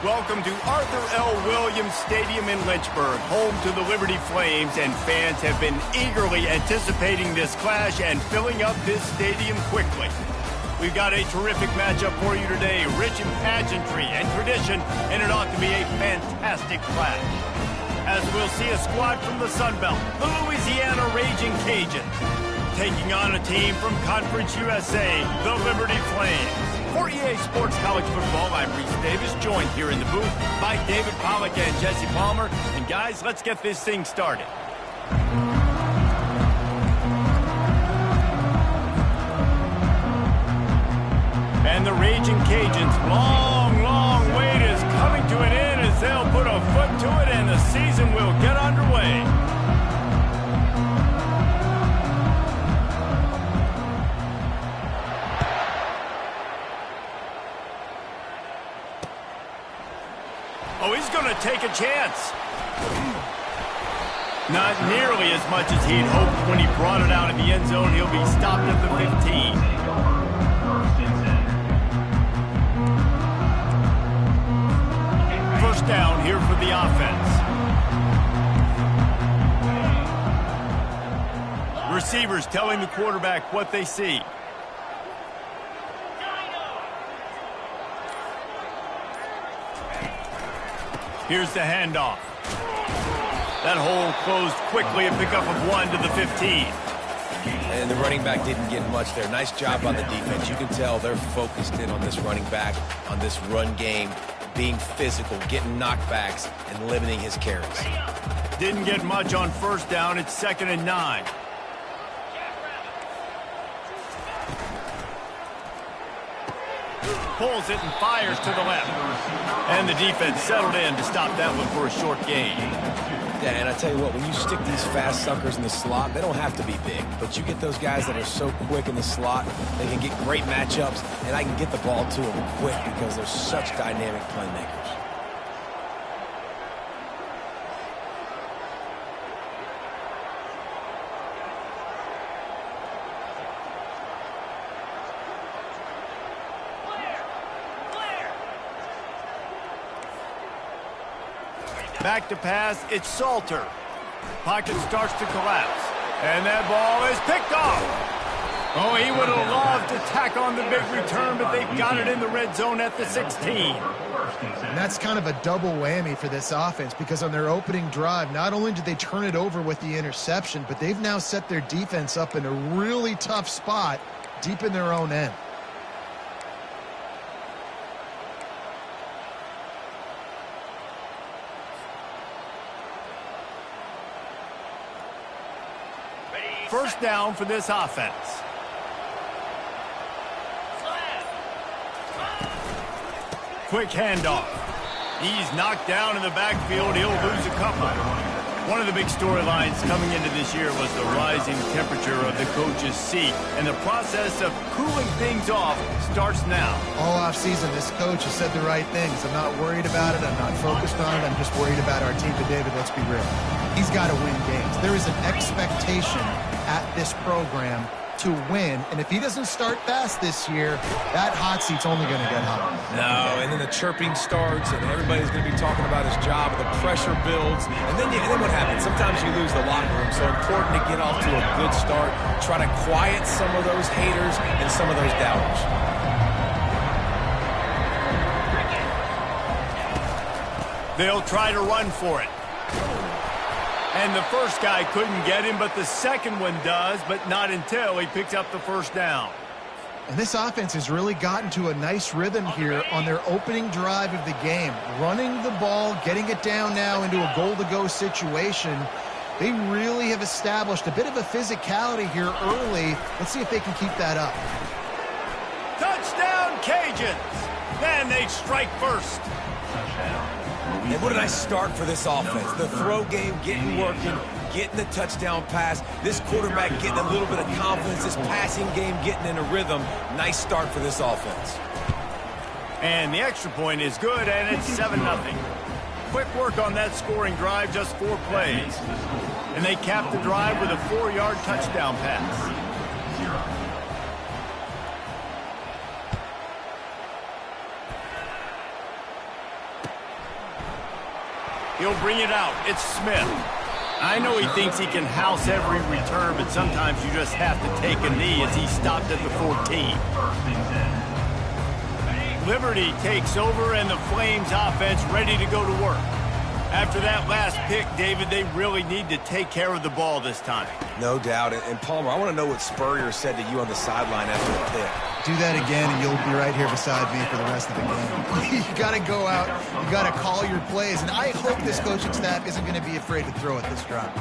Welcome to Arthur L. Williams Stadium in Lynchburg, home to the Liberty Flames, and fans have been eagerly anticipating this clash and filling up this stadium quickly. We've got a terrific matchup for you today, rich in pageantry and tradition, and it ought to be a fantastic clash. As we'll see a squad from the Sun Belt, the Louisiana Raging Cajuns, taking on a team from Conference USA, the Liberty Flames. For EA Sports College Football, I'm Reese Davis, joined here in the booth by David Pollack and Jesse Palmer. And guys, let's get this thing started. And the Raging Cajuns' long wait is coming to an end as they'll put a foot to it and the season will get underway. Oh, he's going to take a chance. Not nearly as much as he'd hoped when he brought it out of the end zone. He'll be stopped at the 15. First down here for the offense. Receivers telling the quarterback what they see. Here's the handoff. That hole closed quickly, a pickup of 1 to the 15. And the running back didn't get much there. Nice job on the defense. You can tell they're focused in on this running back, on this run game, being physical, getting knockbacks, and limiting his carries. Didn't get much on first down. It's 2nd and 9. Pulls it and fires to the left. And the defense settled in to stop that one for a short gain. Yeah, and I tell you what, when you stick these fast suckers in the slot, they don't have to be big. But you get those guys that are so quick in the slot, they can get great matchups, and I can get the ball to them quick because they're such dynamic playmakers. Back to pass, it's Salter. Pocket starts to collapse. And that ball is picked off. Oh, he would have loved to tack on the big return, but they've got it in the red zone at the 16. And that's kind of a double whammy for this offense because on their opening drive, not only did they turn it over with the interception, but they've now set their defense up in a really tough spot deep in their own end. First down for this offense. Quick handoff. He's knocked down in the backfield. He'll lose a couple. One of the big storylines coming into this year was the rising temperature of the coach's seat. And the process of cooling things off starts now. All offseason, this coach has said the right things. I'm not worried about it. I'm not focused on it. I'm just worried about our team. But David, let's be real. He's got to win games. There is an expectation at this program to win, and if he doesn't start fast this year, that hot seat's only going to get hotter. No, and then the chirping starts, and everybody's going to be talking about his job, the pressure builds, and then what happens? Sometimes you lose the locker room, so important to get off to a good start, try to quiet some of those haters and some of those doubters. They'll try to run for it. And the first guy couldn't get him, but the second one does, but not until he picks up the first down. And this offense has really gotten to a nice rhythm here on their opening drive of the game. Running the ball, getting it down now into a goal-to-go situation. They really have established a bit of a physicality here early. Let's see if they can keep that up. Touchdown, Cajuns! Then they strike first. And what a nice start for this offense. The throw game getting working, getting the touchdown pass. This quarterback getting a little bit of confidence. This passing game getting in a rhythm. Nice start for this offense. And the extra point is good, and it's 7-0. Quick work on that scoring drive, just 4 plays. And they cap the drive with a 4-yard touchdown pass. He'll bring it out. It's Smith. I know he thinks he can house every return, but sometimes you just have to take a knee as he stopped at the 14. Liberty takes over, and the Flames offense ready to go to work. After that last pick, David, they really need to take care of the ball this time. No doubt. And Palmer, I want to know what Spurrier said to you on the sideline after the pick. Do that again, and you'll be right here beside me for the rest of the game. You got to go out. You got to call your plays. And I hope this coaching staff isn't going to be afraid to throw at this drive.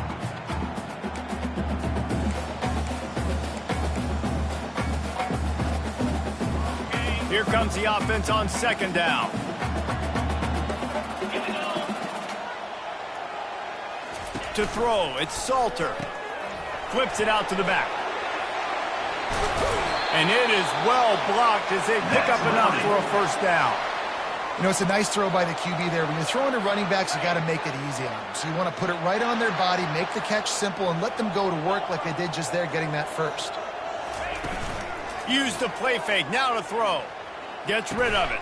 Here comes the offense on second down. To throw, it's Salter. Flips it out to the back. And it is well blocked as they pick up enough for a first down. You know, it's a nice throw by the QB there. When you're throwing to running backs, you got to make it easy on them. So you want to put it right on their body, make the catch simple, and let them go to work like they did just there, getting that first. Use the play fake, now to throw. Gets rid of it.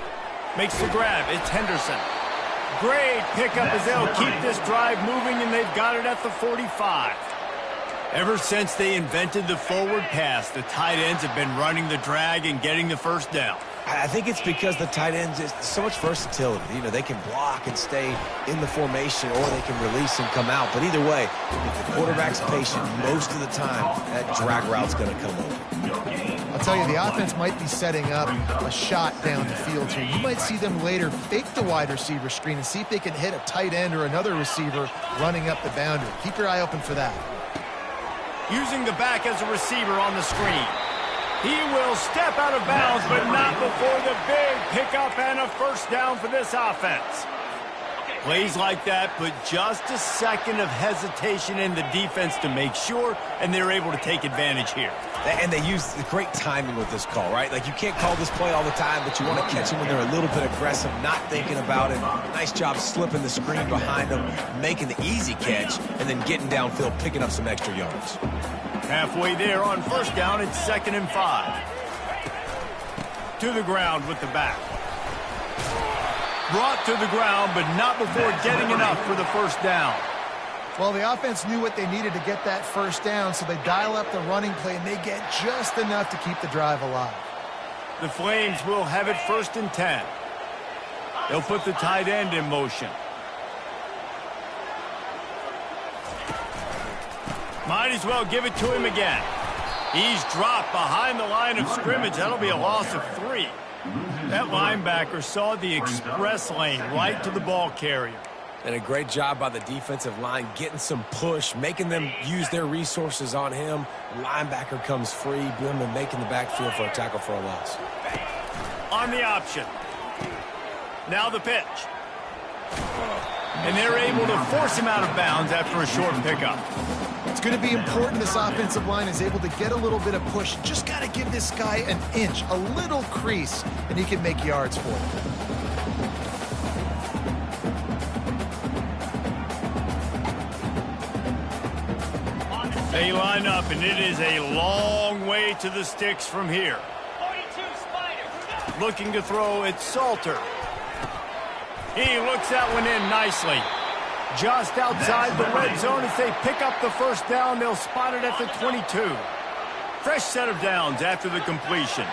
Makes the grab, it's Henderson. Great pickup as they'll keep this drive moving, and they've got it at the 45. Ever since they invented the forward pass, the tight ends have been running the drag and getting the first down. I think it's because the tight ends is so much versatility. You know, they can block and stay in the formation, or they can release and come out. But either way, if the quarterback's patient, most of the time, that drag route's going to come over. I'll tell you, the offense might be setting up a shot down the field here. You might see them later fake the wide receiver screen and see if they can hit a tight end or another receiver running up the boundary. Keep your eye open for that. Using the back as a receiver on the screen. He will step out of bounds, but not before the big pickup and a first down for this offense. Plays like that put just a second of hesitation in the defense to make sure, and they're able to take advantage here. And they use the great timing with this call, right? Like, you can't call this play all the time, but you want to catch them when they're a little bit aggressive, not thinking about it. Nice job slipping the screen behind them, making the easy catch, and then getting downfield, picking up some extra yards. Halfway there on first down, it's 2nd and 5. To the ground with the back. Brought to the ground, but not before getting enough for the first down. Well, the offense knew what they needed to get that first down, so they dial up the running play, and they get just enough to keep the drive alive. The Flames will have it 1st and 10. They'll put the tight end in motion. Might as well give it to him again. He's dropped behind the line of scrimmage. That'll be a loss of 3. That linebacker saw the express lane right to the ball carrier. And a great job by the defensive line, getting some push, making them use their resources on him. Linebacker comes free, boom, and making the backfield for a tackle for a loss. On the option. Now the pitch. And they're able to force him out of bounds after a short pickup. It's going to be important this offensive line is able to get a little bit of push. Just got to give this guy an inch, a little crease, and he can make yards for it. They line up, and it is a long way to the sticks from here. 42 Spider. Looking to throw, it's Salter. He looks that one in nicely. Just outside the red zone as they pick up the first down. They'll spot it at the 22. Fresh set of downs after the completion.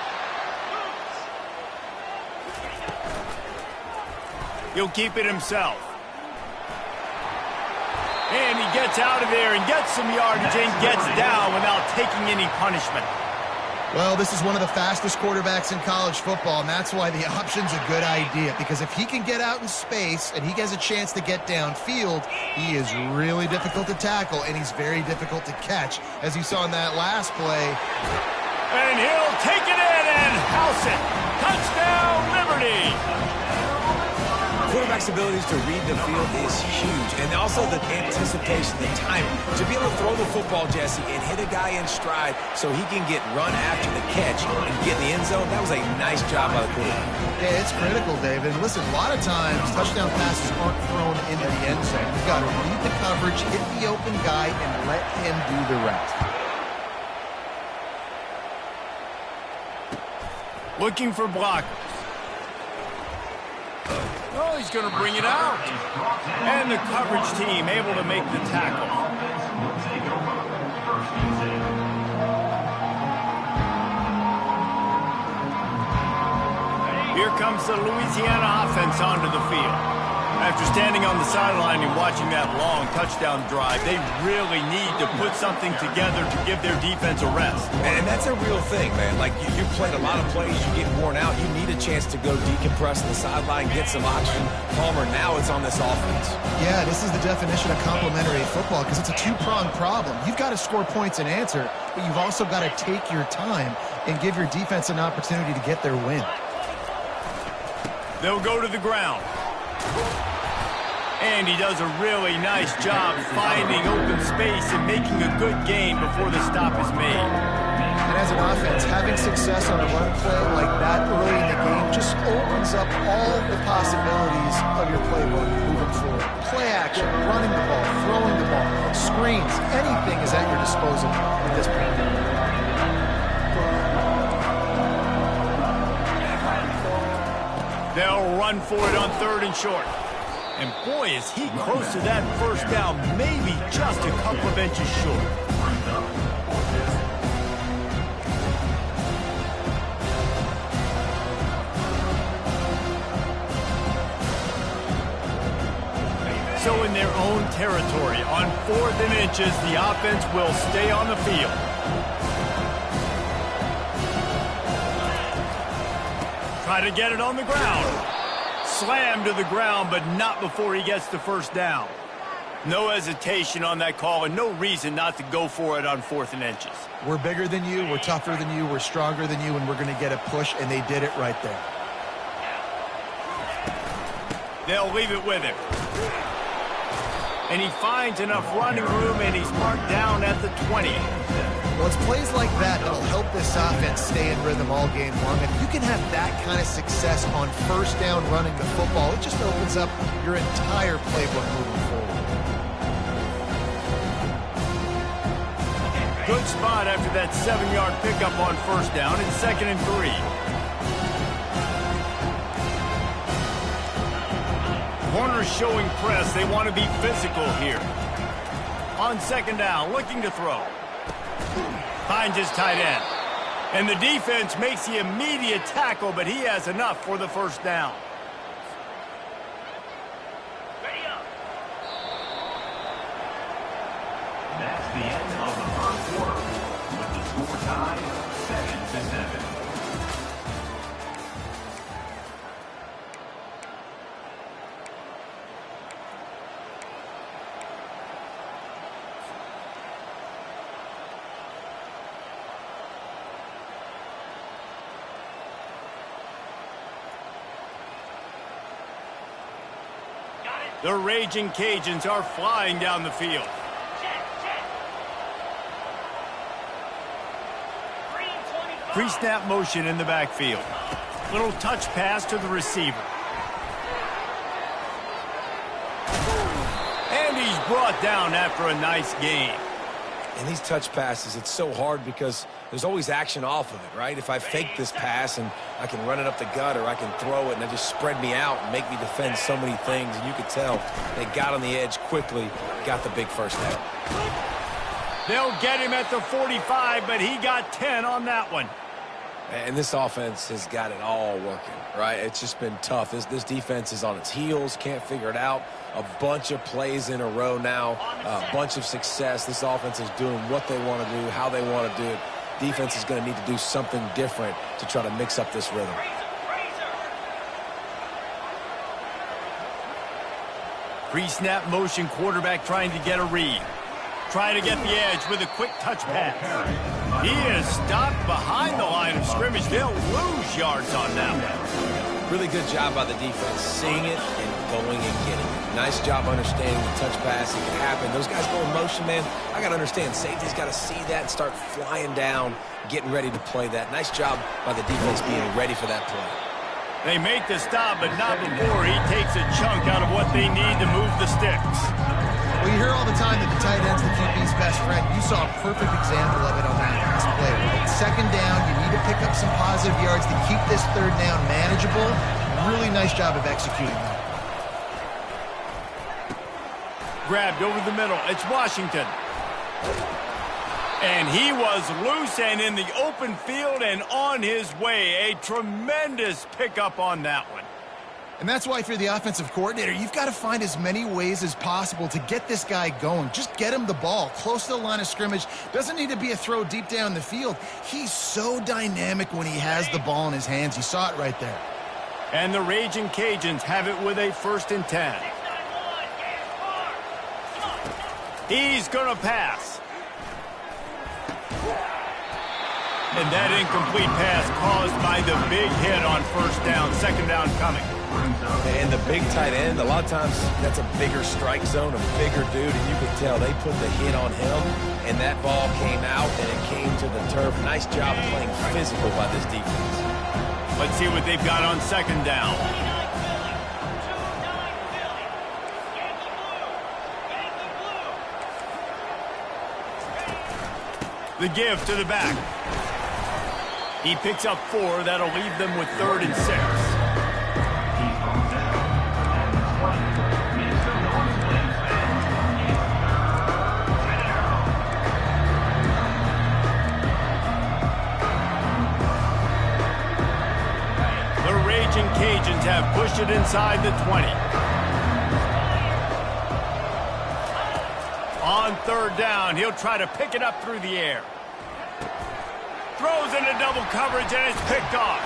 He'll keep it himself. And he gets out of there and gets some yardage and gets down without taking any punishment. Well, this is one of the fastest quarterbacks in college football, and that's why the option's a good idea. Because if he can get out in space and he has a chance to get downfield, he is really difficult to tackle, and he's very difficult to catch, as you saw in that last play. And he'll take it in and house it. Touchdown, Liberty! Quarterback's abilities to read the field is huge, and also the anticipation, the timing. To be able to throw the football, Jesse, and hit a guy in stride so he can get run after the catch and get in the end zone, that was a nice job by the quarterback. Yeah, it's critical, David. Listen, a lot of times touchdown passes aren't thrown into the end zone. You've got to read the coverage, hit the open guy, and let him do the rest. Looking for blockers. Oh, he's going to bring it out. And the coverage team able to make the tackle. Here comes the Louisiana offense onto the field. After standing on the sideline and watching that long touchdown drive, they really need to put something together to give their defense a rest. And that's a real thing, man. Like, you played a lot of plays, you get worn out, you need a chance to go decompress on the sideline, get some oxygen. Palmer, now it's on this offense. Yeah, this is the definition of complementary football because it's a two-pronged problem. You've got to score points and answer, but you've also got to take your time and give your defense an opportunity to get their win. They'll go to the ground. And he does a really nice job finding open space and making a good gain before the stop is made. And as an offense, having success on a run play like that early in the game just opens up all the possibilities of your playbook moving forward. Play action, running the ball, throwing the ball, screens, anything is at your disposal at this point. They'll run for it on 3rd and short. And boy, is he close to that first down, maybe just a couple of inches short. So in their own territory, on 4th and inches, the offense will stay on the field. Try to get it on the ground. Slammed to the ground, but not before he gets the first down. No hesitation on that call and no reason not to go for it on 4th and inches. We're bigger than you, we're tougher than you, we're stronger than you, and we're going to get a push, and they did it right there. They'll leave it with him. And he finds enough running room, and he's marked down at the 20. Well, it's plays like that that'll help this offense stay in rhythm all game long. If you can have that kind of success on first down running the football, it just opens up your entire playbook moving forward. Good spot after that 7-yard pickup on first down. It's 2nd and 3. Corners showing press. They want to be physical here. On 2nd down, looking to throw. Finds his tight end. And the defense makes the immediate tackle, but he has enough for the first down. Ready up. That's the end of the first quarter, with the score tied 7-7. The Raging Cajuns are flying down the field. Pre-snap motion in the backfield. Little touch pass to the receiver. And he's brought down after a nice gain. And these touch passes, it's so hard because there's always action off of it, right? If I fake this pass and I can run it up the gut or I can throw it and it just spread me out and make me defend so many things. And you could tell they got on the edge quickly, got the big first down. They'll get him at the 45, but he got 10 on that one. And this offense has got it all working, right? It's just been tough. This defense is on its heels, can't figure it out. A bunch of plays in a row now, a bunch of success. This offense is doing what they want to do, how they want to do it. Defense is going to need to do something different to try to mix up this rhythm. Pre-snap motion, quarterback trying to get a read. Trying to get the edge with a quick touch pass. He is stopped behind the line of scrimmage. They'll lose yards on that one. Really good job by the defense, seeing it and going and getting it. Nice job understanding the touch pass. It can happen. Those guys go in motion, man. I got to understand, safety's got to see that and start flying down, getting ready to play that. Nice job by the defense being ready for that play. They make the stop, but not before he takes a chunk out of what they need to move the sticks. Well, you hear all the time that the tight end's the QB's best friend. You saw a perfect example of it on that last play. Right? 2nd down, you need to pick up some positive yards to keep this 3rd down manageable. Really nice job of executing that. Grabbed over the middle. It's Washington. And he was loose and in the open field and on his way. A tremendous pickup on that one. And that's why if you're the offensive coordinator, you've got to find as many ways as possible to get this guy going. Just get him the ball close to the line of scrimmage. Doesn't need to be a throw deep down the field. He's so dynamic when he has the ball in his hands. You saw it right there. And the Raging Cajuns have it with a 1st and 10. He's going to pass. And that incomplete pass caused by the big hit on 1st down. 2nd down coming. And the big tight end, a lot of times that's a bigger strike zone, a bigger dude, and you could tell they put the hit on him, and that ball came out, and it came to the turf. Nice job playing physical by this defense. Let's see what they've got on 2nd down. The give to the back. He picks up 4. That'll leave them with 3rd and 6. The Raging Cajuns have pushed it inside the 20. On 3rd down, he'll try to pick it up through the air. Throws into double coverage, and it's picked off.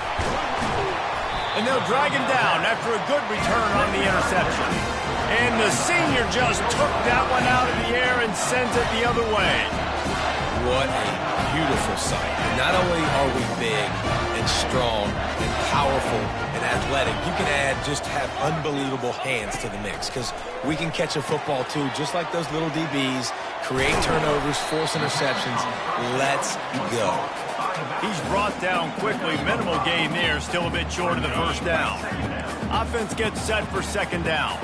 And they'll drag him down after a good return on the interception. And the senior just took that one out of the air and sends it the other way. What a beautiful sight. And not only are we big and strong and powerful and athletic, you can just have unbelievable hands to the mix, because we can catch a football too, just like those little DBs, create turnovers, force interceptions. Let's go. He's brought down quickly. Minimal gain there. Still a bit short of the 1st down. Offense gets set for 2nd down.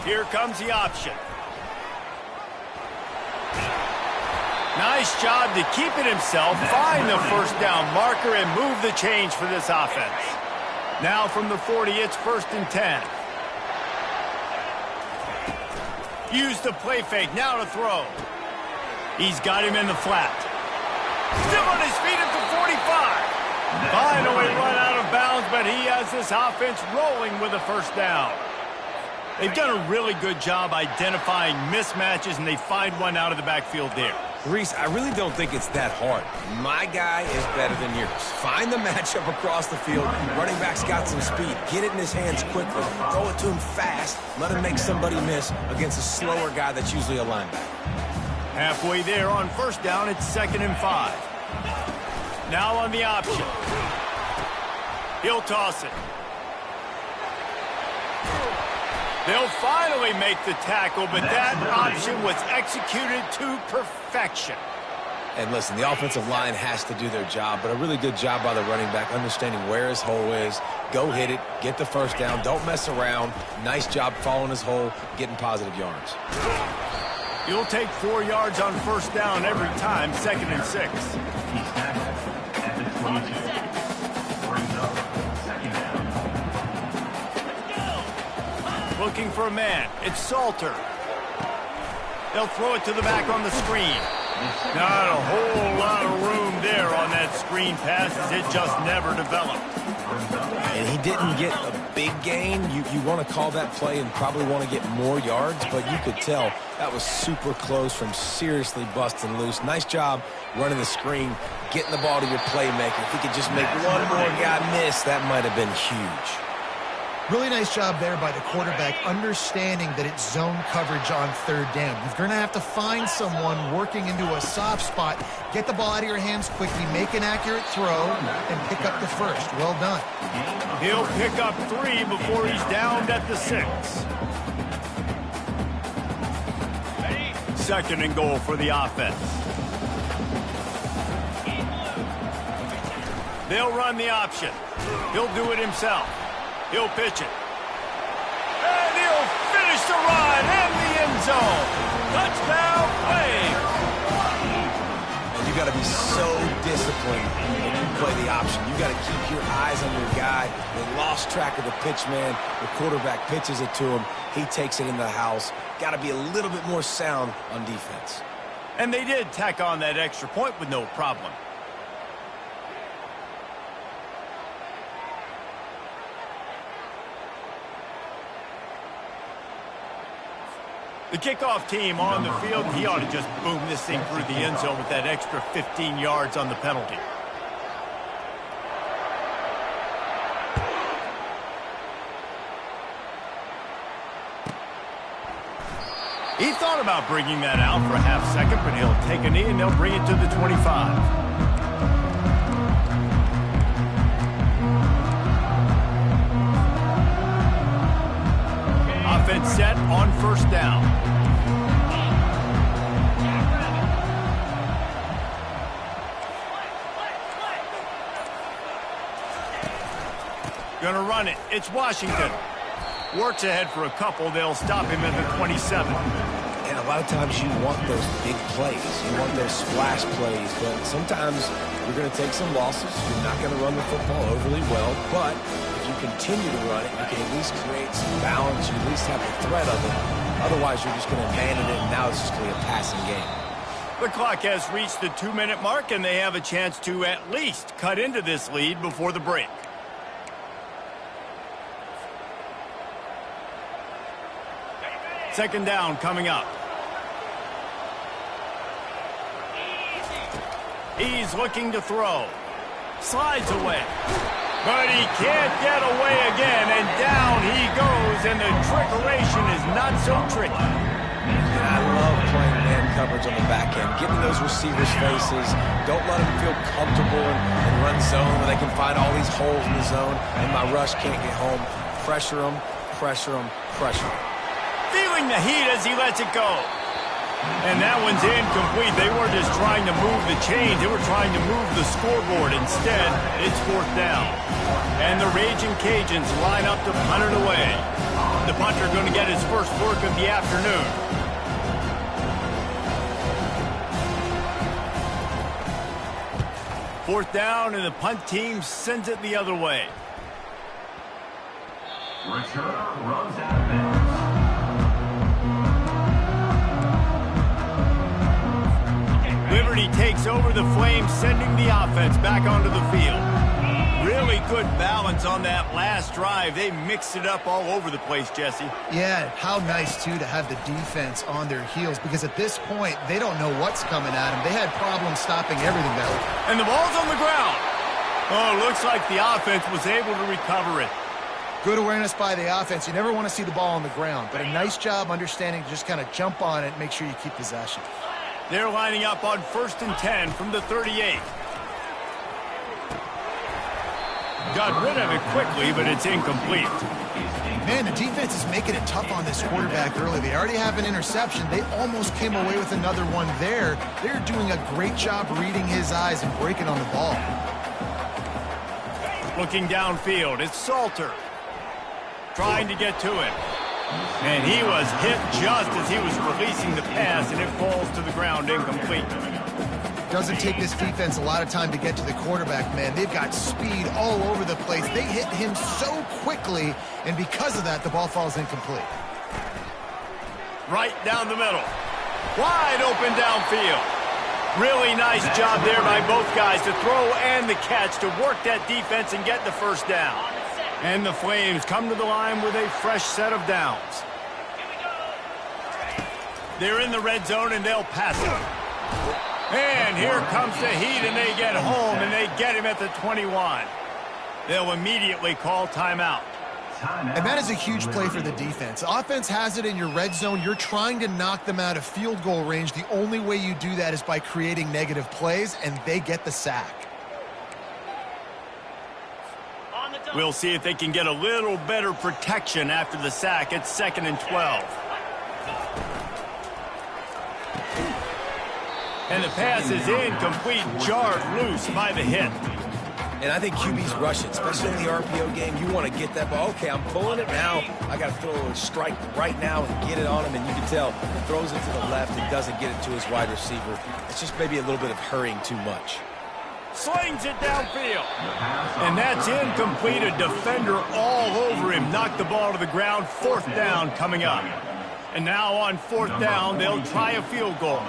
Here comes the option. Nice job to keep it himself, find the 1st down marker, and move the change for this offense. Now from the 40, it's 1st and 10. Use the play fake. Now to throw. He's got him in the flat. Still on his feet at the 45. Finally run out of bounds, but he has this offense rolling with a 1st down. They've done a really good job identifying mismatches, and they find one out of the backfield there. Reese, I really don't think it's that hard. My guy is better than yours. Find the matchup across the field. Running back's got some speed. Get it in his hands quickly. Throw it to him fast. Let him make somebody miss against a slower guy that's usually a linebacker. Halfway there on 1st down, it's 2nd and 5. Now on the option. He'll toss it. They'll finally make the tackle, but that option was executed to perfection. And listen, the offensive line has to do their job, but a really good job by the running back, understanding where his hole is. Go hit it, get the 1st down, don't mess around. Nice job following his hole, getting positive yards. You'll take 4 yards on 1st down every time, 2nd and 6. He's tackled at the 22. Brings up 2nd down. Looking for a man. It's Salter. They'll throw it to the back on the screen. Not a whole lot of room there on that screen pass, as it just never developed. And he didn't get a big gain. You want to call that play and probably want to get more yards, but you could tell that was super close from seriously busting loose. Nice job running the screen, getting the ball to your playmaker. If he could just make one more guy miss, that might have been huge. Really nice job there by the quarterback, understanding that it's zone coverage on 3rd down. You're going to have to find someone working into a soft spot, get the ball out of your hands quickly, make an accurate throw, and pick up the 1st. Well done. He'll pick up 3 before he's downed at the 6. 2nd and goal for the offense. They'll run the option. He'll do it himself. He'll pitch it. And he'll finish the run in the end zone. Touchdown, Flames. And you you got to be so disciplined when you play the option. You got to keep your eyes on your guy. They lost track of the pitch, man. The quarterback pitches it to him. He takes it in the house. Got to be a little bit more sound on defense. And they did tack on that extra point with no problem. The kickoff team on the field, he ought to just boom this thing through the end zone with that extra 15 yards on the penalty. He thought about bringing that out for a half second, but he'll take a knee and they'll bring it to the 25. Offense set on first down. Gonna run it. It's Washington. Works ahead for a couple. They'll stop him at the 27. And a lot of times you want those big plays. You want those splash plays. But sometimes you're going to take some losses. You're not going to run the football overly well. But if you continue to run it, you can at least create some balance. You at least have the threat of it. Otherwise, you're just going to abandon it, and now it's just going to be a passing game. The clock has reached the 2-minute mark, and they have a chance to at least cut into this lead before the break. Second down coming up. He's looking to throw. Slides away. But he can't get away again, and down he goes, and the trickeration is not so tricky. And I love playing man coverage on the back end, giving those receivers faces. Don't let them feel comfortable and run zone where they can find all these holes in the zone, and my rush can't get home. Pressure them, pressure them, pressure them. Feeling the heat as he lets it go. And that one's incomplete. They weren't just trying to move the chains. They were trying to move the scoreboard. Instead, it's fourth down. And the Raging Cajuns line up to punt it away. The punter going to get his first work of the afternoon. Fourth down, and the punt team sends it the other way. Returner runs out of bounds. Liberty takes over the Flames, sending the offense back onto the field. Really good balance on that last drive. They mixed it up all over the place, Jesse. Yeah, how nice, too, to have the defense on their heels, because at this point, they don't know what's coming at them. They had problems stopping everything that way. And the ball's on the ground. Oh, looks like the offense was able to recover it. Good awareness by the offense. You never want to see the ball on the ground, but a nice job understanding to just kind of jump on it and make sure you keep possession. They're lining up on 1st and 10 from the 38. Got rid of it quickly, but it's incomplete. Man, the defense is making it tough on this quarterback early. They already have an interception. They almost came away with another one there. They're doing a great job reading his eyes and breaking on the ball. Looking downfield, it's Salter. Trying to get to it. And he was hit just as he was releasing the pass, and it falls to the ground incomplete. Doesn't take this defense a lot of time to get to the quarterback, man. They've got speed all over the place. They hit him so quickly, and because of that, the ball falls incomplete. Right down the middle. Wide open downfield. Really nice job there by both guys to throw and the catch to work that defense and get the first down. And the Flames come to the line with a fresh set of downs. They're in the red zone, and they'll pass it. And here comes the Heat, and they get home, and they get him at the 21. They'll immediately call timeout. And that is a huge play for the defense. Offense has it in your red zone. You're trying to knock them out of field goal range. The only way you do that is by creating negative plays, and they get the sack. We'll see if they can get a little better protection after the sack. It's 2nd and 12. And the pass is incomplete, jarred loose by the hit. And I think QB's rushing, especially in the RPO game. You want to get that ball. Okay, I'm pulling it now. I got to throw a strike right now and get it on him. And you can tell, throws it to the left and doesn't get it to his wide receiver. It's just maybe a little bit of hurrying too much. Slings it downfield. And that's incomplete. A defender all over him. Knocked the ball to the ground. 4th down coming up. And now on 4th down, they'll try a field goal.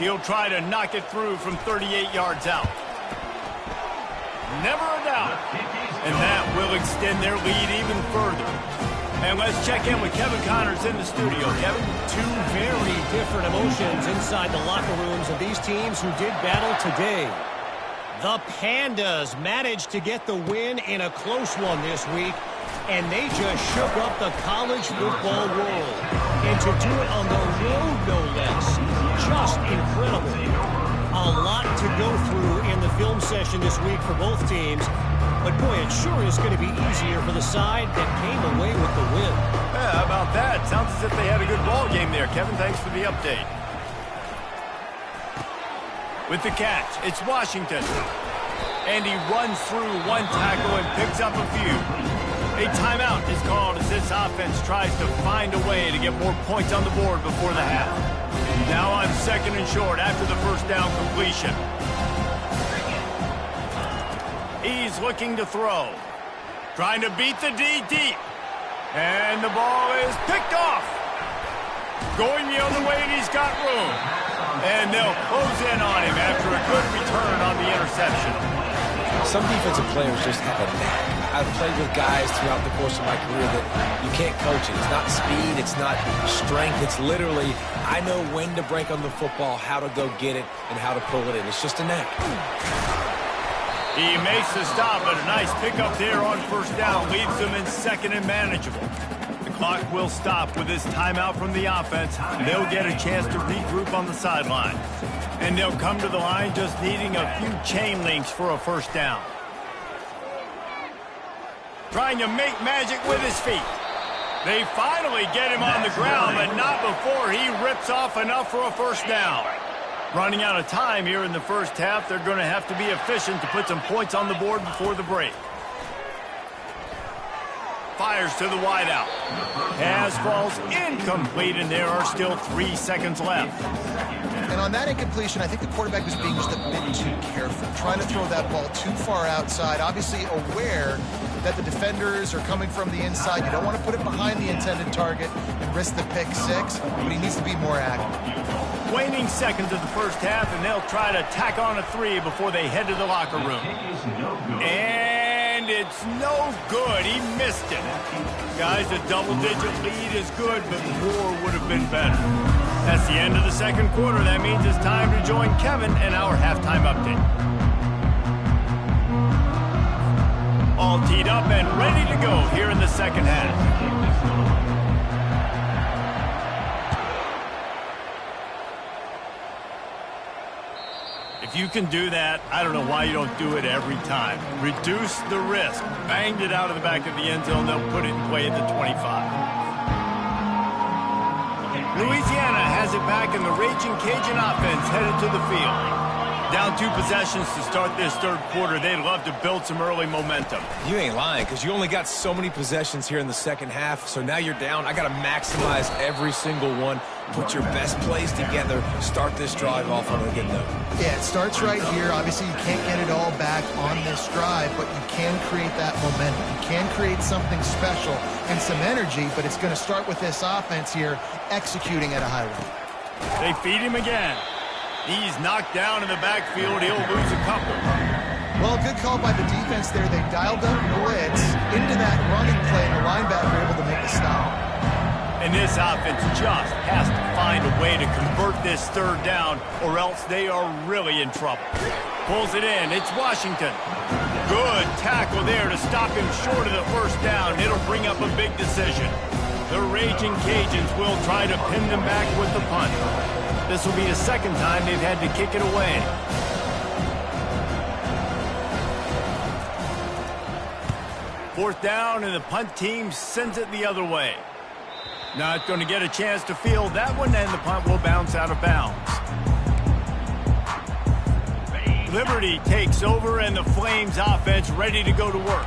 He'll try to knock it through from 38 yards out. Never a doubt. And that will extend their lead even further. And let's check in with Kevin Connors in the studio. Kevin? Two very different emotions inside the locker rooms of these teams who did battle today. The Pandas managed to get the win in a close one this week, and they just shook up the college football world. And to do it on the road, no less. Just incredible. A lot to go through in the film session this week for both teams. But boy, it sure is going to be easier for the side that came away with the win. Yeah, how about that? Sounds as if they had a good ball game there. Kevin, thanks for the update. With the catch, it's Washington. And he runs through one tackle and picks up a few. A timeout is called as this offense tries to find a way to get more points on the board before the half. Now on 2nd and short after the 1st down completion. He's looking to throw. Trying to beat the D deep. And the ball is picked off. Going the other way, and he's got room. And they'll close in on him after a good return on the interception. Some defensive players just have a knack. I've played with guys throughout the course of my career that you can't coach it. It's not speed, it's not strength. It's literally, I know when to break on the football, how to go get it, and how to pull it in. It's just a knack. He makes the stop, but a nice pickup there on 1st down leaves them in 2nd and manageable. The clock will stop with this timeout from the offense. They'll get a chance to regroup on the sideline. And they'll come to the line just needing a few chain links for a 1st down. Trying to make magic with his feet. They finally get him on the ground, but not before he rips off enough for a 1st down. Running out of time here in the 1st half, they're going to have to be efficient to put some points on the board before the break. Fires to the wideout. Pass falls incomplete, and there are still 3 seconds left. And on that incompletion, I think the quarterback was being just a bit too careful, trying to throw that ball too far outside, obviously aware that the defenders are coming from the inside. You don't want to put it behind the intended target and risk the pick 6, but he needs to be more accurate. Waning seconds of the 1st half, and they'll try to tack on a 3 before they head to the locker room. And it's no good. He missed it. Guys, a double-digit lead is good, but more would have been better. That's the end of the 2nd quarter. That means it's time to join Kevin and our halftime update. All teed up and ready to go here in the 2nd half. If you can do that, I don't know why you don't do it every time. Reduce the risk. Banged it out of the back of the end zone. They'll put it in play at the 25. Louisiana has it back, and the Raging Cajun offense headed to the field. Down 2 possessions to start this 3rd quarter. They'd love to build some early momentum. You ain't lying, because you only got so many possessions here in the 2nd half, so now you're down. I got to maximize every single one. Put your best plays together. Start this drive off on a good note. Yeah, it starts right here. Obviously, you can't get it all back on this drive, but you can create that momentum. You can create something special and some energy, but it's going to start with this offense here executing at a high rate. They feed him again. He's knocked down in the backfield. He'll lose a couple. Well, good call by the defense there. They dialed up blitz into that running play, and the linebacker able to make the stop. And this offense just has to find a way to convert this 3rd down, or else they are really in trouble. Pulls it in. It's Washington. Good tackle there to stop him short of the 1st down. It'll bring up a big decision. The Raging Cajuns will try to pin them back with the punt. This will be the 2nd time they've had to kick it away. Fourth down, and the punt team sends it the other way. Not going to get a chance to field that one, and the punt will bounce out of bounds. Liberty takes over and the Flames offense ready to go to work.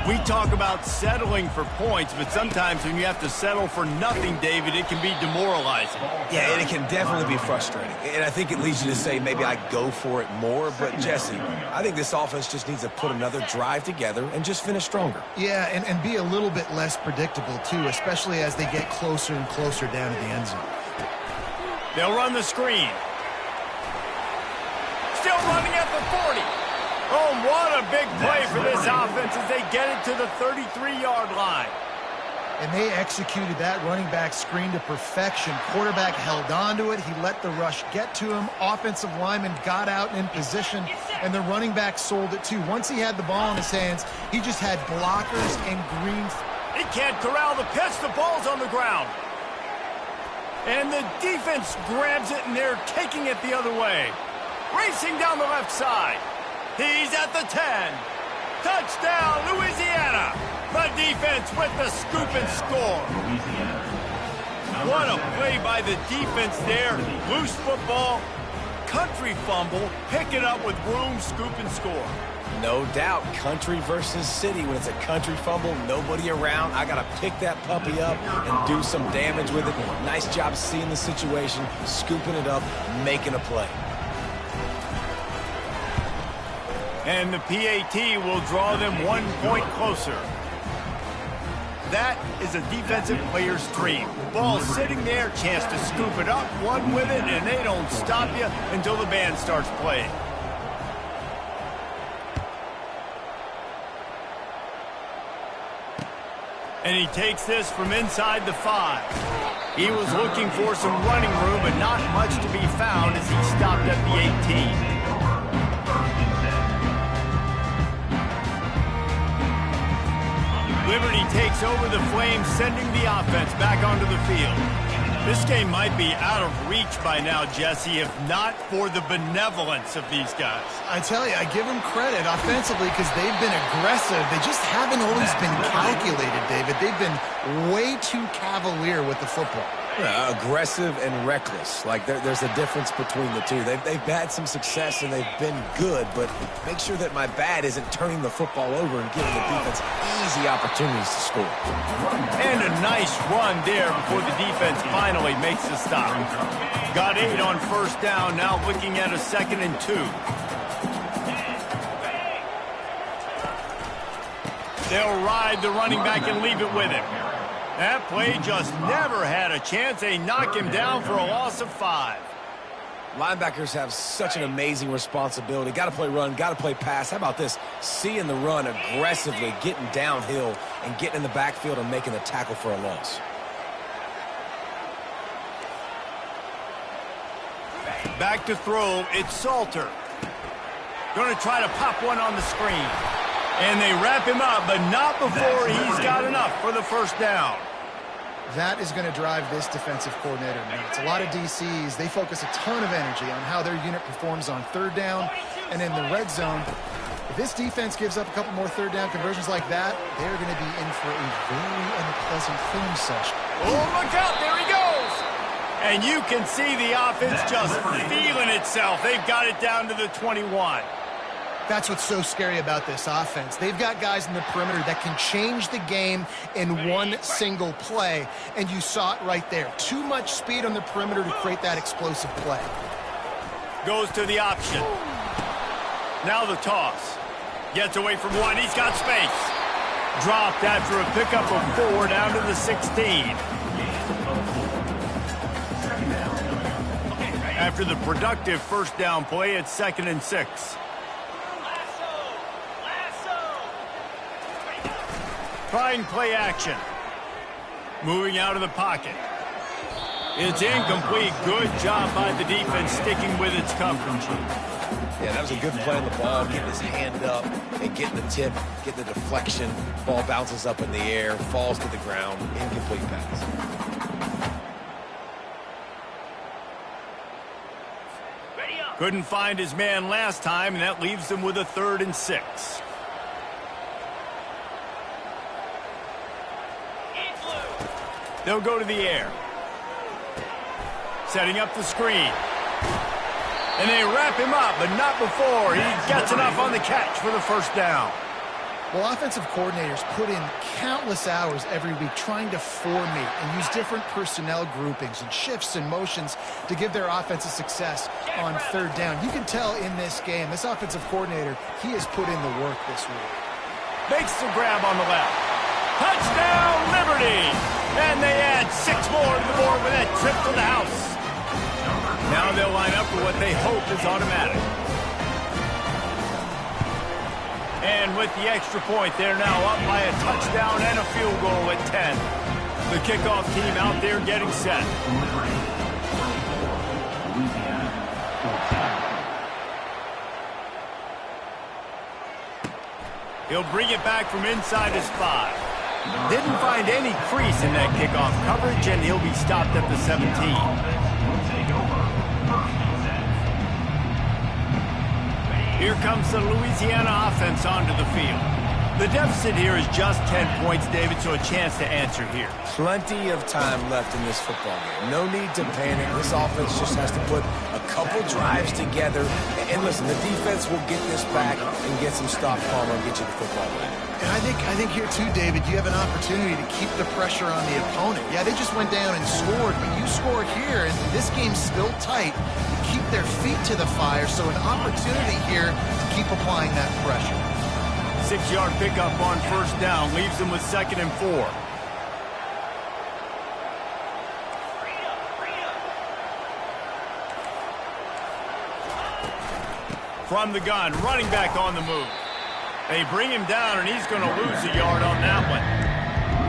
We talk about settling for points, but sometimes when you have to settle for nothing, David, it can be demoralizing. Yeah, and it can definitely be frustrating. And I think it leads you to say maybe I go for it more. But, Jesse, I think this offense just needs to put another drive together and just finish stronger. Yeah, and be a little bit less predictable, too, especially as they get closer and closer down to the end zone. They'll run the screen. Still running at the 40. Oh, what a big play for this offense as they get it to the 33-yard line. And they executed that running back screen to perfection. Quarterback held on to it. He let the rush get to him. Offensive lineman got out in position, and the running back sold it too. Once he had the ball in his hands, he just had blockers and green. He can't corral the pitch. The ball's on the ground. And the defense grabs it, and they're taking it the other way. Racing down the left side. He's at the 10. Touchdown, Louisiana. The defense with the scoop and score. What a play by the defense there. Loose football, country fumble, pick it up with room, scoop and score. No doubt, country versus city. When it's a country fumble, nobody around, I got to pick that puppy up and do some damage with it. Nice job seeing the situation, scooping it up, making a play. And the PAT will draw them 1 point closer. That is a defensive player's dream. Ball sitting there, chance to scoop it up, one with it, and they don't stop you until the band starts playing. And he takes this from inside the 5. He was looking for some running room, but not much to be found as he stopped at the 18. Liberty takes over the Flames, sending the offense back onto the field. This game might be out of reach by now, Jesse, if not for the benevolence of these guys. I tell you, I give them credit offensively because they've been aggressive. They just haven't always been calculated, David. They've been way too cavalier with the football. Yeah, aggressive and reckless. Like, there's a difference between the two. They've had some success and they've been good, but make sure that my bad isn't turning the football over and giving the defense easy opportunities to score. And a nice run there before the defense finally makes the stop. Got 8 on first down, now looking at a 2nd and 2. They'll ride the running back and leave it with him. That play just never had a chance. They knock him down for a loss of 5. Linebackers have such an amazing responsibility. Got to play run, got to play pass. How about this? Seeing the run aggressively, getting downhill, and getting in the backfield and making the tackle for a loss. Back to throw, it's Salter. Going to try to pop one on the screen. And they wrap him up, but not before he's got enough for the first down. That is going to drive this defensive coordinator nuts. A lot of DCs, they focus a ton of energy on how their unit performs on 3rd down and in the red zone. If this defense gives up a couple more 3rd down conversions like that, they're going to be in for a very unpleasant film session. Oh, look out, there he goes! And you can see the offense just feeling itself. They've got it down to the 21. That's what's so scary about this offense. They've got guys in the perimeter that can change the game in one single play, and you saw it right there. Too much speed on the perimeter to create that explosive play. Goes to the option. Now the toss. Gets away from one. He's got space. Dropped after a pickup of 4 down to the 16. After the productive first down play, it's 2nd and 6. Trying play action. Moving out of the pocket. It's incomplete. Good job by the defense sticking with its coverage. Yeah, that was a good play on the ball, getting his hand up and getting the tip, getting the deflection. Ball bounces up in the air, falls to the ground, incomplete pass. Couldn't find his man last time, and that leaves him with a 3rd and 6. They'll go to the air. Setting up the screen. And they wrap him up, but not before he gets enough on the catch for the first down. Well, offensive coordinators put in countless hours every week trying to formate and use different personnel groupings and shifts and motions to give their offensive success on third down. You can tell in this game, this offensive coordinator, he has put in the work this week. Makes the grab on the left. Touchdown, Liberty! And they add 6 more to the board with that trip to the house. Now they'll line up for what they hope is automatic. And with the extra point, they're now up by a touchdown and a field goal at 10. The kickoff team out there getting set. Louisiana, 14. He'll bring it back from inside his 5. Didn't find any crease in that kickoff coverage, and he'll be stopped at the 17. Here comes the Louisiana offense onto the field. The deficit here is just 10 points, David, so a chance to answer here. Plenty of time left in this football game. No need to panic. This offense just has to put a couple drives together. And listen, the defense will get this back and get some stop Palmer and get you the football back. And I think here too, David, you have an opportunity to keep the pressure on the opponent. Yeah, they just went down and scored, but you score here, and this game's still tight. You keep their feet to the fire, so an opportunity here to keep applying that pressure. 6-yard pickup on first down leaves them with 2nd and 4. From the gun, running back on the move. They bring him down, and he's going to lose a yard on that one.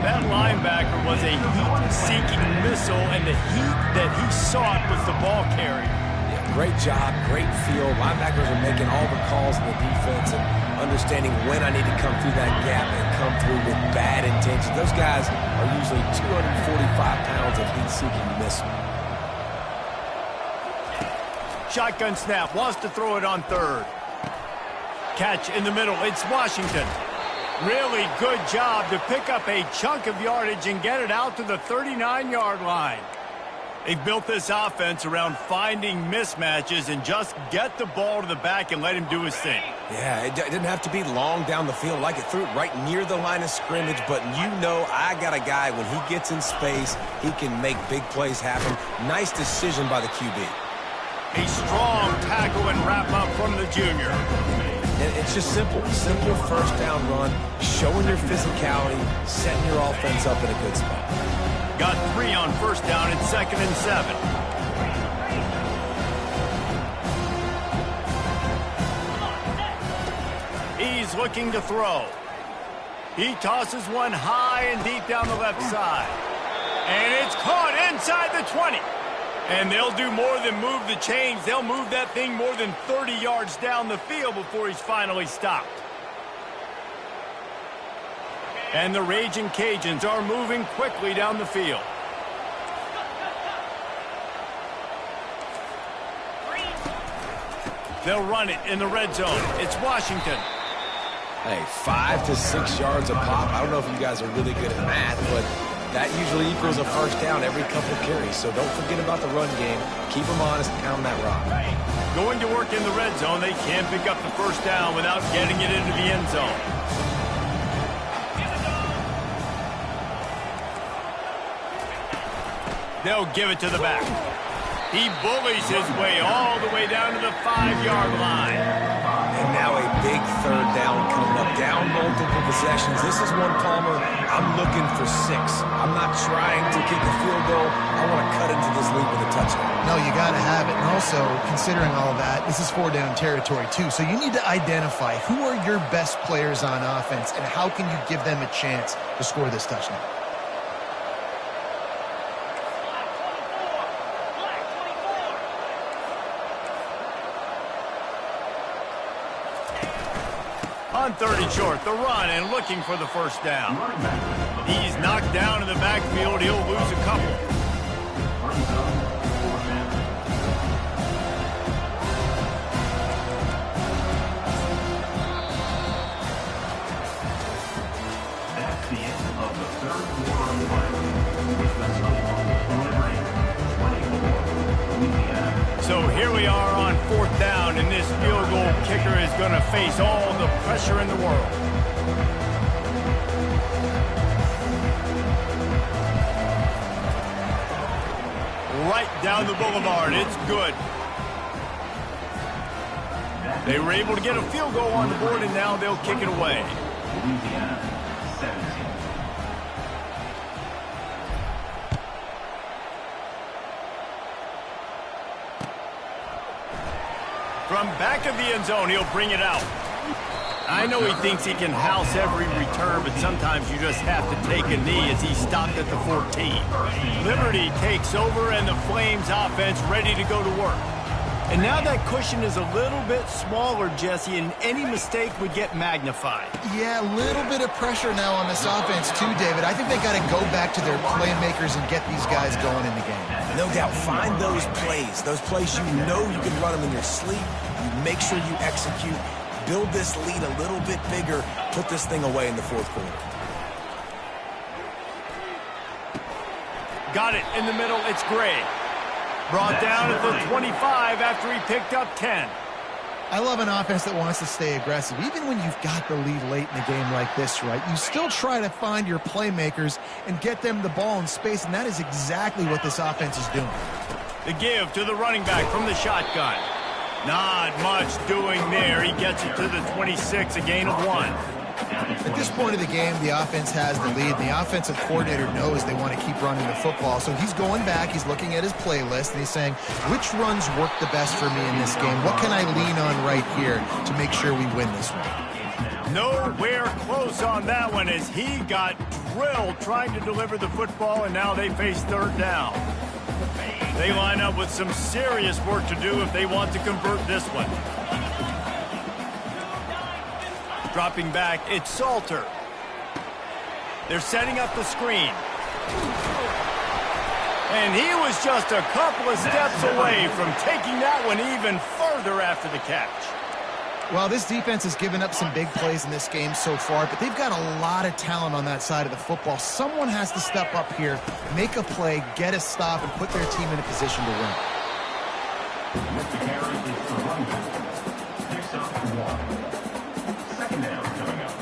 That linebacker was a heat-seeking missile, and the heat that he sought was the ball carrier. Yeah, great job, great feel. Linebackers are making all the calls in the defense and understanding when I need to come through that gap and come through with bad intentions. Those guys are usually 245 pounds of heat-seeking missile. Shotgun snap, wants to throw it on 3rd. Catch in the middle, it's Washington. Really good job to pick up a chunk of yardage and get it out to the 39-yard line. They've built this offense around finding mismatches and just get the ball to the back and let him do his thing. Yeah, it didn't have to be long down the field. Like it threw it right near the line of scrimmage, but you know I got a guy, when he gets in space, he can make big plays happen. Nice decision by the QB. A strong tackle and wrap up from the junior. And it's just simple first down run, showing your physicality, setting your offense up in a good spot. Got 3 on first down at 2nd and 7. He's looking to throw. He tosses one high and deep down the left side. And it's caught inside the 20. And they'll do more than move the chains. They'll move that thing more than 30 yards down the field before he's finally stopped. And the Raging Cajuns are moving quickly down the field. They'll run it in the red zone. It's Washington. Hey, 5 to 6 yards a pop. I don't know if you guys are really good at math, but that usually equals a first down every couple carries. So don't forget about the run game. Keep them honest, pound that rock. Going to work in the red zone, they can't pick up the first down without getting it into the end zone. They'll give it to the back. He bullies his way all the way down to the 5-yard line. And now a big third down coming up. Down multiple possessions. This is one, Palmer, I'm looking for 6. I'm not trying to kick a field goal. I want to cut into this lead with a touchdown. No, you got to have it. And also, considering all of that, this is 4-down territory too. So you need to identify who are your best players on offense and how can you give them a chance to score this touchdown. On 3rd and short, the run and looking for the first down. He's knocked down in the backfield. He'll lose a couple. That's the end of the 3rd quarter play. With the score, Liberty 24, Louisiana So here we are on 4th down, and this field goal kicker is going to face all the pressure in the world. Right down the boulevard. It's good. They were able to get a field goal on the board, and now they'll kick it away. Louisiana, 17. From back of the end zone, he'll bring it out. I know he thinks he can house every return, but sometimes you just have to take a knee as he stopped at the 14. Liberty takes over, and the Flames offense ready to go to work. And now that cushion is a little bit smaller, Jesse, and any mistake would get magnified. Yeah, a little bit of pressure now on this offense too, David. I think they got to go back to their playmakers and get these guys going in the game. No doubt, find those plays you know you can run them in your sleep. You make sure you execute, build this lead a little bit bigger, put this thing away in the 4th quarter. Got it in the middle, it's Gray. Brought down at the 25 after he picked up 10. I love an offense that wants to stay aggressive. Even when you've got the lead late in a game like this, right, you still try to find your playmakers and get them the ball in space, and that is exactly what this offense is doing. The give to the running back from the shotgun. Not much doing there. He gets it to the 26, a gain of 1. At this point of the game, the offense has the lead, and the offensive coordinator knows they want to keep running the football. So he's going back, he's looking at his playlist, and he's saying, which runs work the best for me in this game? What can I lean on right here to make sure we win this one? Nowhere close on that one as he got drilled trying to deliver the football, and now they face 3rd down. They line up with some serious work to do if they want to convert this one. Dropping back, it's Salter. They're setting up the screen. And he was just a couple of steps away from taking that one even further after the catch. Well, this defense has given up some big plays in this game so far, but they've got a lot of talent on that side of the football. Someone has to step up here, make a play, get a stop, and put their team in a position to win. Mr. Carey is the running back. Picks up 1. 2nd down coming up.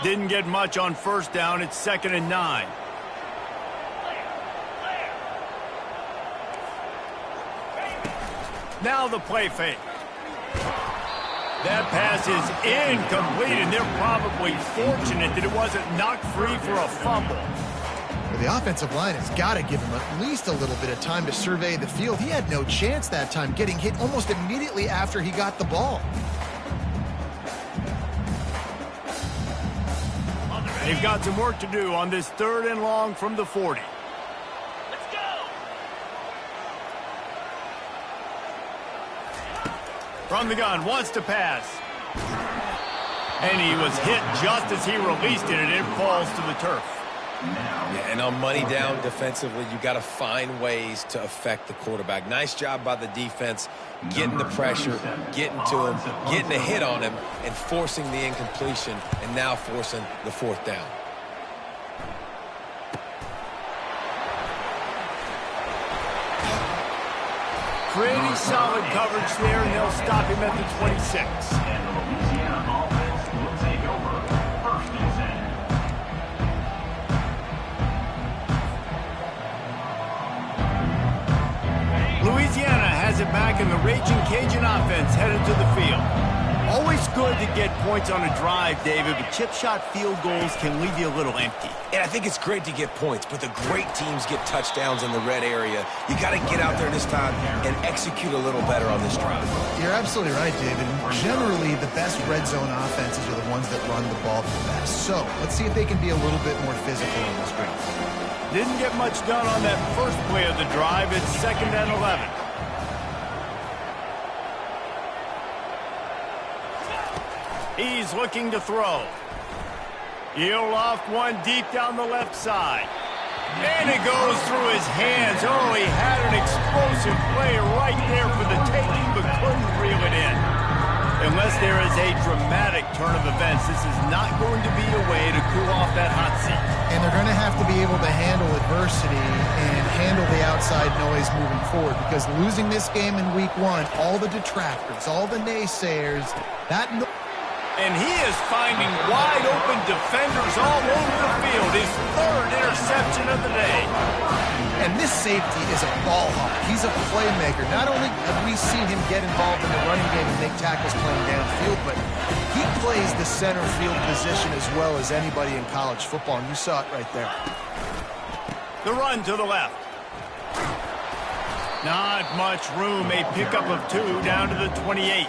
Didn't get much on 1st down. It's 2nd and 9. Now the play fake. That pass is incomplete, and they're probably fortunate that it wasn't knocked free for a fumble. Well, the offensive line has got to give him at least a little bit of time to survey the field. He had no chance that time, getting hit almost immediately after he got the ball. They've got some work to do on this 3rd and long from the 40. Let's go! From the gun, wants to pass. And he was hit just as he released it, and it falls to the turf. Yeah, and on money down defensively, you got to find ways to affect the quarterback. Nice job by the defense, getting the pressure, getting to him, getting a hit on him, and forcing the incompletion, and now forcing the 4th down. Pretty solid coverage there, and they'll stop him at the 26. And the Louisiana offense will take over 1st and 10. Louisiana has it back, and the Raging Cajun offense headed to the field. Always good to get points on a drive, David, but chip shot field goals can leave you a little empty. And I think it's great to get points, but the great teams get touchdowns in the red area. You got to get out there this time and execute a little better on this drive. You're absolutely right, David. Generally, the best red zone offenses are the ones that run the ball the best. So let's see if they can be a little bit more physical on this drive. Didn't get much done on that first play of the drive. It's 2nd and 11. He's looking to throw. He'll loft one deep down the left side. And it goes through his hands. Oh, he had an explosive play right there for the taking, but couldn't reel it in. Unless there is a dramatic turn of events, this is not going to be a way to cool off that hot seat. And they're going to have to be able to handle adversity and handle the outside noise moving forward, because losing this game in week 1, all the detractors, all the naysayers, and he is finding wide open defenders all over the field. His 3rd interception of the day. And this safety is a ball hawk. He's a playmaker. Not only have we seen him get involved in the running game and make tackles playing downfield, but he plays the center field position as well as anybody in college football, and you saw it right there. The run to the left. Not much room. A pickup of 2 down to the 28.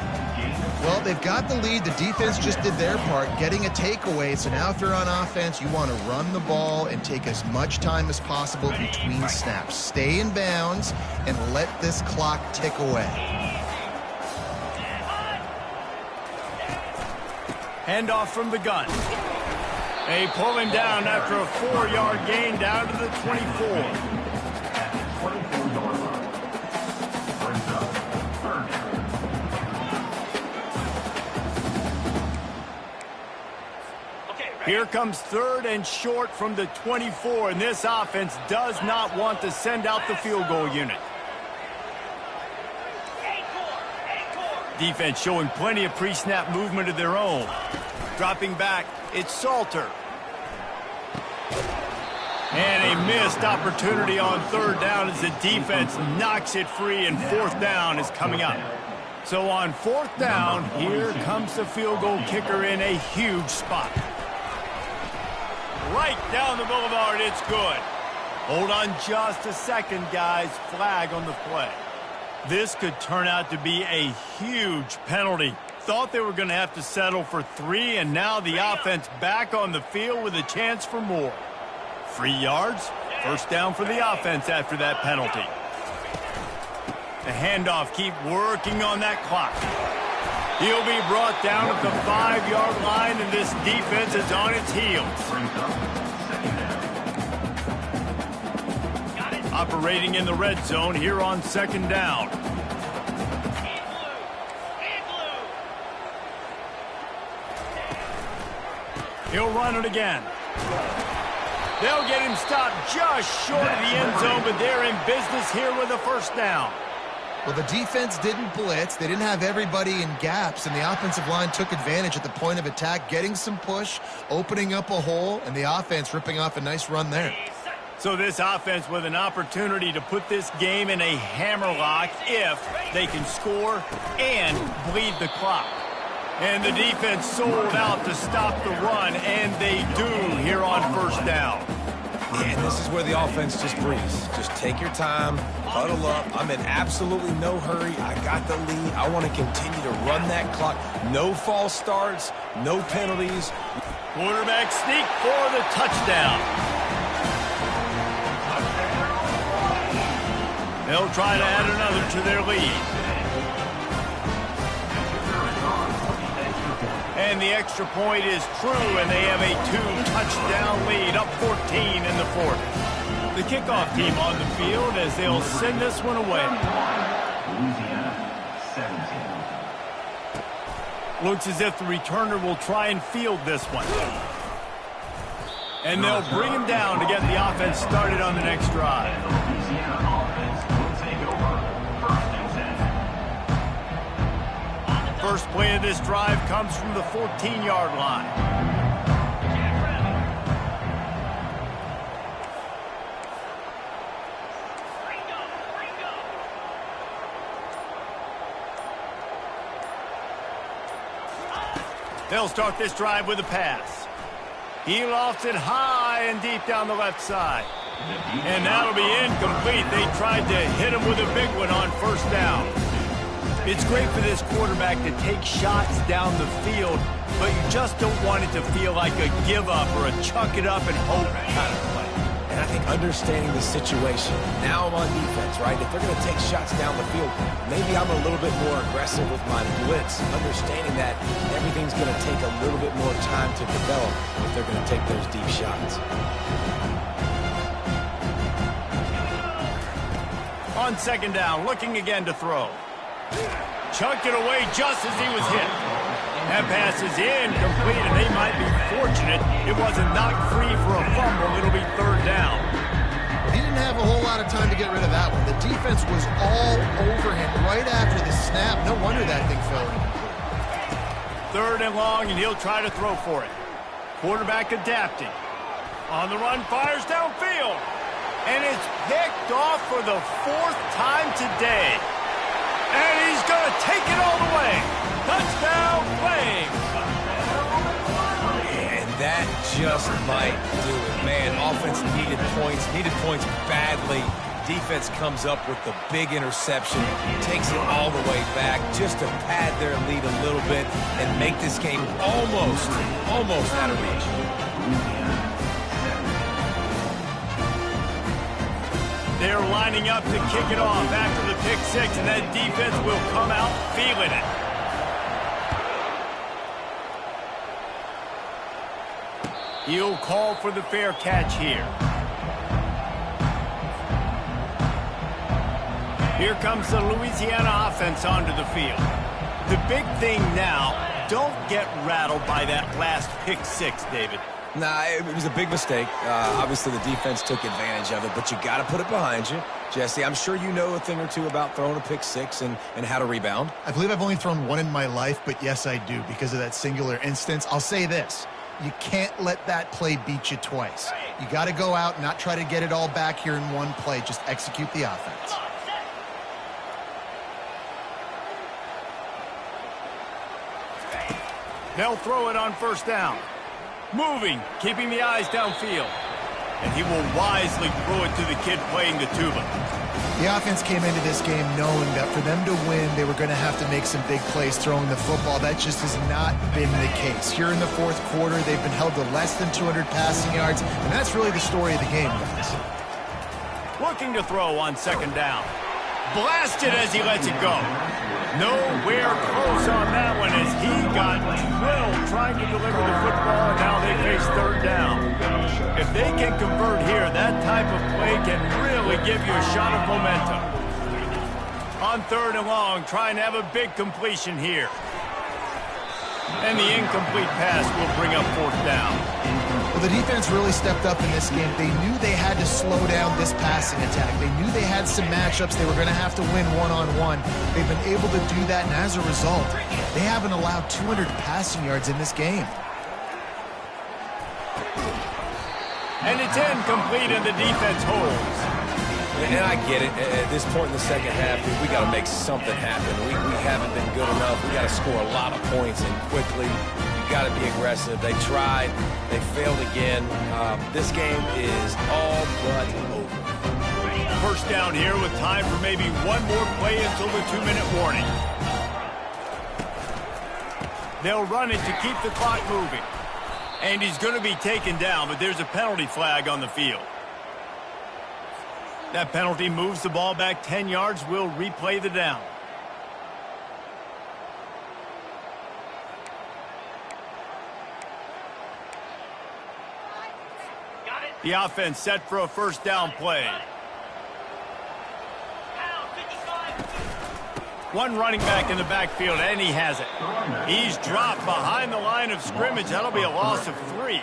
Well, they've got the lead. The defense just did their part, getting a takeaway. So now if they're on offense, you want to run the ball and take as much time as possible between snaps. Stay in bounds and let this clock tick away. Handoff from the gun. They pull him down after a 4-yard gain down to the 24. 24-yard line. Brings up 3rd down. Here comes 3rd and short from the 24, and this offense does not want to send out the field goal unit. Defense showing plenty of pre-snap movement of their own. Dropping back, it's Salter. And a missed opportunity on 3rd down as the defense knocks it free, and 4th down is coming up. So on 4th down, here comes the field goal kicker in a huge spot. Right down the boulevard, it's good. Hold on just a second, guys. Flag on the play. This could turn out to be a huge penalty. Thought they were going to have to settle for 3, and now the offense back on the field with a chance for more. 3 yards, 1st down for the offense after that penalty. The handoff, keep working on that clock. He'll be brought down at the 5-yard line, and this defense is on its heels. Operating in the red zone here on 2nd down. He'll run it again. They'll get him stopped just short of the end zone, but they're in business here with a 1st down. Well, the defense didn't blitz. They didn't have everybody in gaps, and the offensive line took advantage at the point of attack, getting some push, opening up a hole, and the offense ripping off a nice run there. So this offense with an opportunity to put this game in a hammerlock if they can score and bleed the clock. And the defense sold out to stop the run, and they do here on 1st down. And this is where the offense just breathes. Just take your time, huddle up. I'm in absolutely no hurry. I got the lead. I want to continue to run that clock. No false starts, no penalties. Quarterback sneak for the touchdown. They'll try to add another to their lead. And the extra point is true, and they have a 2-touchdown lead, up 14 in the 4th. The kickoff team on the field as they'll send this one away. Louisiana, 17. Looks as if the returner will try and field this one. And they'll bring him down to get the offense started on the next drive. Louisiana offense will take over 1st and 10. First play of this drive comes from the 14-yard line. They'll start this drive with a pass. He lofts it high and deep down the left side. And that'll be incomplete. They tried to hit him with a big one on 1st down. It's great for this quarterback to take shots down the field, but you just don't want it to feel like a give-up or a chuck-it-up and hope kind of play. And I think understanding the situation, now I'm on defense, right? If they're going to take shots down the field, maybe I'm a little bit more aggressive with my blitz, understanding that everything's going to take a little bit more time to develop if they're going to take those deep shots. On 2nd down, looking again to throw. Chucked it away just as he was hit. That pass is incomplete, and they might be fortunate it wasn't knocked free for a fumble. It'll be third down. He didn't have a whole lot of time to get rid of that one. The defense was all over him right after the snap. No wonder that thing fell incomplete. Third and long, and he'll try to throw for it. Quarterback adapting. On the run, fires downfield. And it's picked off for the fourth time today. And he's going to take it all the way. Touchdown, Flames. And that just might do it. Man, offense needed points badly. Defense comes up with the big interception, takes it all the way back just to pad their lead a little bit and make this game almost out of reach. They're lining up to kick it off after the pick six, and that defense will come out feeling it. He'll call for the fair catch here. Here comes the Louisiana offense onto the field. The big thing now, don't get rattled by that last pick six, David. Nah, it was a big mistake. Obviously, the defense took advantage of it, but you got to put it behind you. Jesse, I'm sure you know a thing or two about throwing a pick six and how to rebound. I believe I've only thrown one in my life, but yes, I do because of that singular instance. I'll say this. You can't let that play beat you twice. You got to go out and not try to get it all back here in one play. Just execute the offense. They'll throw it on first down. Moving, keeping the eyes downfield. And he will wisely throw it to the kid playing the tuba. The offense came into this game knowing that for them to win, they were going to have to make some big plays throwing the football. That just has not been the case. Here in the fourth quarter, they've been held to less than 200 passing yards, and that's really the story of the game, guys. Looking to throw on second down. Blasted as he lets it go. Nowhere close on that one as he got drilled trying to deliver the football, and now they face third down. If they can convert here, that type of play can really give you a shot of momentum. On third and long, trying to have a big completion here. And the incomplete pass will bring up fourth down. Well, the defense really stepped up in this game. They knew they had to slow down this passing attack. They knew they had some matchups they were going to have to win one-on-one. They've been able to do that, and as a result, they haven't allowed 200 passing yards in this game. And it's incomplete, and the defense holds. And I get it. At this point in the second half, we got to make something happen. We haven't been good enough. We got to score a lot of points and quickly. You got to be aggressive. They tried. They failed again. This game is all but over. First down here with time for maybe one more play until the 2-minute warning. They'll run it to keep the clock moving. And he's going to be taken down, but there's a penalty flag on the field. That penalty moves the ball back 10 yards. We'll replay the down. The offense set for a first down play. One running back in the backfield, and he has it. He's dropped behind the line of scrimmage. That'll be a loss of 3.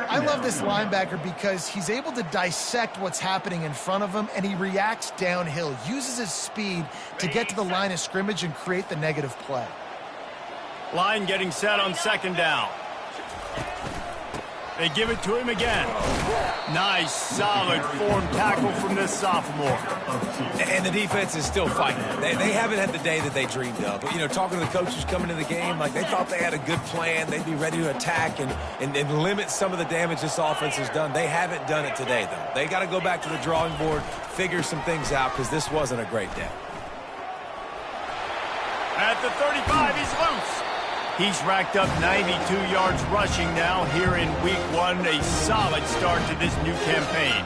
I love this linebacker because he's able to dissect what's happening in front of him, and he reacts downhill, uses his speed to get to the line of scrimmage and create the negative play. Line getting set on second down. They give it to him again. Nice, solid form tackle from this sophomore. And the defense is still fighting. They haven't had the day that they dreamed of. But, you know, talking to the coaches coming into the game, like they thought they had a good plan. They'd be ready to attack and limit some of the damage this offense has done. They haven't done it today, though. They got to go back to the drawing board, figure some things out, because this wasn't a great day. At the 35, he's loose. He's racked up 92 yards rushing now here in week 1. A solid start to this new campaign.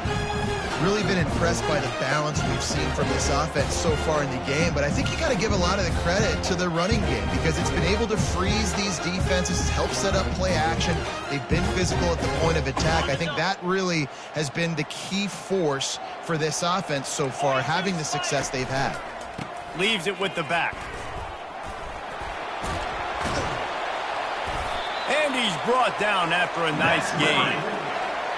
Really been impressed by the balance we've seen from this offense so far in the game, but I think you got to give a lot of the credit to the running game because it's been able to freeze these defenses, help set up play action. They've been physical at the point of attack. I think that really has been the key force for this offense so far, having the success they've had. Leaves it with the back. And he's brought down after a nice game.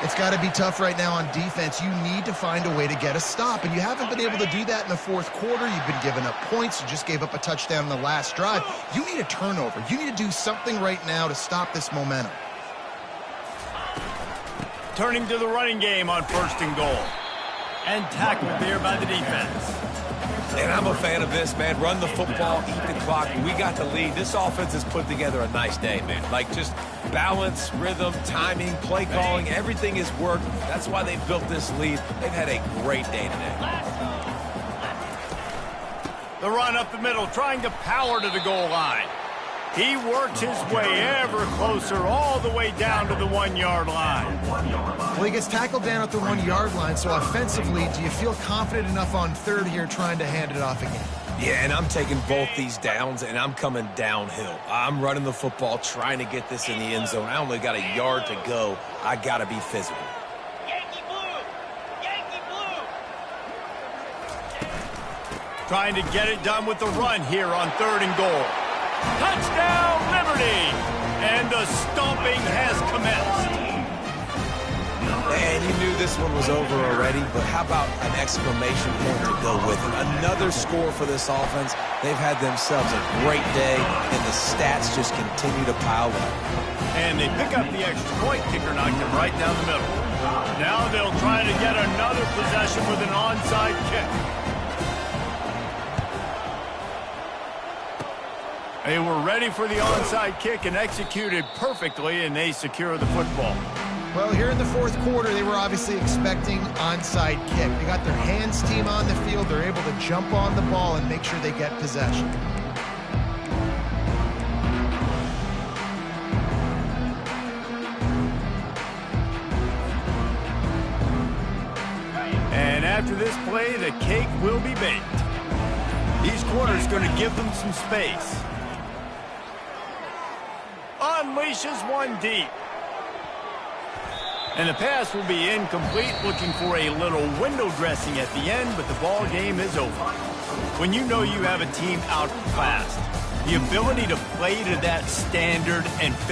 It's got to be tough right now on defense. You need to find a way to get a stop, and you haven't been able to do that in the fourth quarter. You've been giving up points. You just gave up a touchdown in the last drive. You need a turnover. You need to do something right now to stop this momentum. Turning to the running game on 1st and goal. And tackled there by the defense. And I'm a fan of this, man. Run the football, eat the clock. We got the lead. This offense has put together a nice day, man. Like, just balance, rhythm, timing, play calling, everything has worked. That's why they built this lead. They've had a great day today. The run up the middle, trying to power to the goal line. He works his way ever closer, all the way down to the 1-yard line. Well, he gets tackled down at the 1-yard line, so offensively, do you feel confident enough on 3rd here trying to hand it off again? Yeah, and I'm taking both these downs, and I'm coming downhill. I'm running the football, trying to get this in the end zone. I only got a yard to go. I got to be physical. Yankee blue! Yankee blue! Trying to get it done with the run here on 3rd and goal. Touchdown, Liberty! And the stomping has commenced. And you knew this one was over already, but how about an exclamation point to go with it? Another score for this offense. They've had themselves a great day, and the stats just continue to pile up. And they pick up the extra point. Kicker knocked him right down the middle. Now they'll try to get another possession with an onside kick. They were ready for the onside kick and executed perfectly, and they secure the football. Well, here in the 4th quarter, they were obviously expecting onside kick. They got their hands team on the field. They're able to jump on the ball and make sure they get possession. And after this play, the cake will be baked. These corners going to give them some space. Unleashes one deep. And the pass will be incomplete, looking for a little window dressing at the end, but the ball game is over. When you know you have a team outclassed, the ability to play to that standard and finish